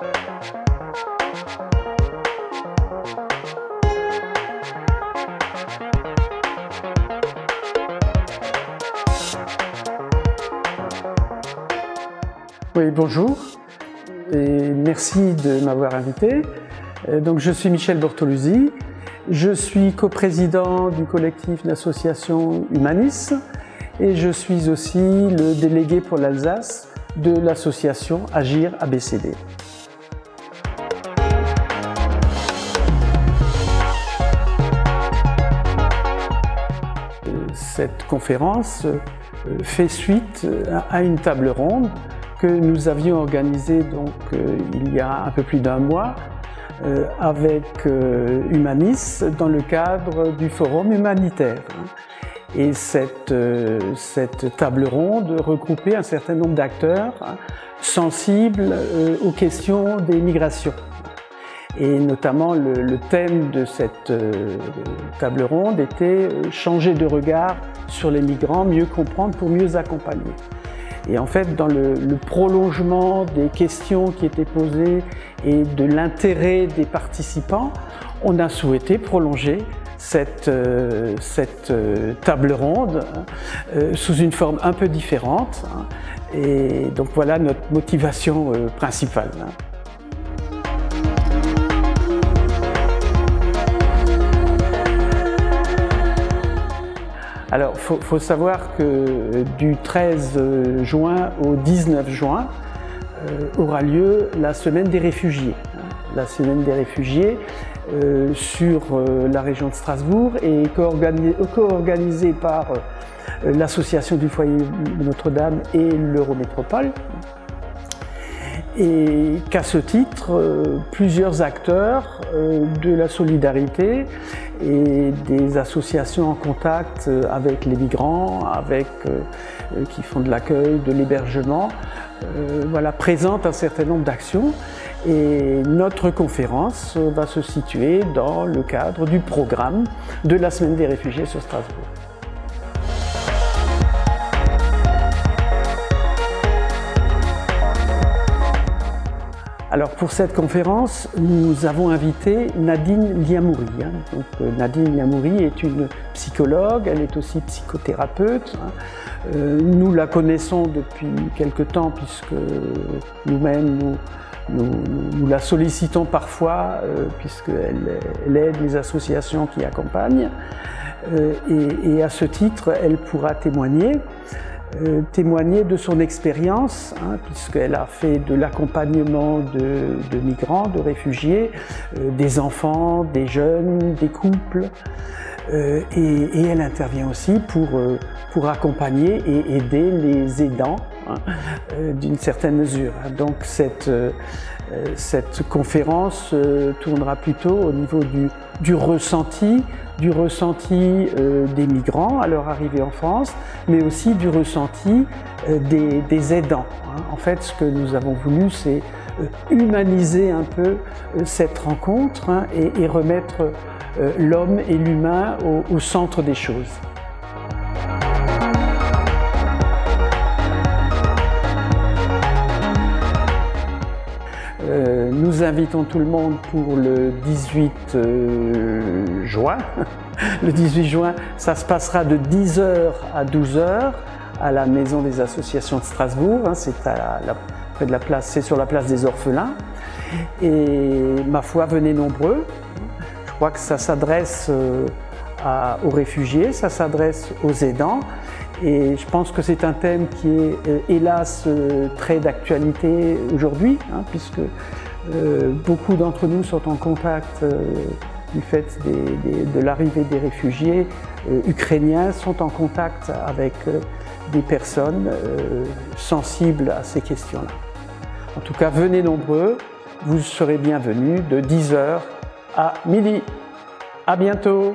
Oui, bonjour et merci de m'avoir invité. Donc, je suis Michel Bortoluzzi, je suis coprésident du collectif d'association Humanis et je suis aussi le délégué pour l'Alsace de l'association Agir ABCD. Cette conférence fait suite à une table ronde que nous avions organisée il y a un peu plus d'un mois avec Humanis dans le cadre du forum humanitaire. Et cette table ronde regroupait un certain nombre d'acteurs sensibles aux questions des migrations. Et notamment le thème de cette table ronde était « Changer de regard sur les migrants, mieux comprendre pour mieux accompagner ». Et en fait, dans le prolongement des questions qui étaient posées et de l'intérêt des participants, on a souhaité prolonger cette table ronde sous une forme un peu différente. Et donc voilà notre motivation principale. Alors, il faut savoir que du 13 juin au 19 juin aura lieu la Semaine des réfugiés. La Semaine des réfugiés sur la région de Strasbourg est co-organisée par l'association du foyer Notre-Dame et l'Eurométropole. Et qu'à ce titre, plusieurs acteurs de la solidarité et des associations en contact avec les migrants, qui font de l'accueil, de l'hébergement, présentent un certain nombre d'actions. Et notre conférence va se situer dans le cadre du programme de la Semaine des réfugiés sur Strasbourg. Alors pour cette conférence, nous avons invité Nadine Liamouri. Nadine Liamouri est une psychologue, elle est aussi psychothérapeute. Nous la connaissons depuis quelque temps puisque nous-mêmes nous la sollicitons parfois puisqu'elle aide les associations qui accompagnent. Et à ce titre, elle pourra témoigner de son expérience, puisqu'elle a fait de l'accompagnement de migrants, de réfugiés, des enfants, des jeunes, des couples, et elle intervient aussi pour accompagner et aider les aidants d'une certaine mesure. Donc cette conférence tournera plutôt au niveau du ressenti des migrants à leur arrivée en France, mais aussi du ressenti des aidants. En fait, ce que nous avons voulu, c'est humaniser un peu cette rencontre et remettre l'homme et l'humain au centre des choses. Nous invitons tout le monde pour le 18 juin. Le 18 juin, ça se passera de 10h à 12h à la Maison des associations de Strasbourg. C'est près de la place, c'est sur la place des Orphelins. Et ma foi, venez nombreux. Je crois que ça s'adresse aux réfugiés, ça s'adresse aux aidants. Et je pense que c'est un thème qui est hélas très d'actualité aujourd'hui, puisque beaucoup d'entre nous sont en contact du fait de l'arrivée des réfugiés ukrainiens, sont en contact avec des personnes sensibles à ces questions-là. En tout cas, venez nombreux, vous serez bienvenus de 10h à midi. À bientôt!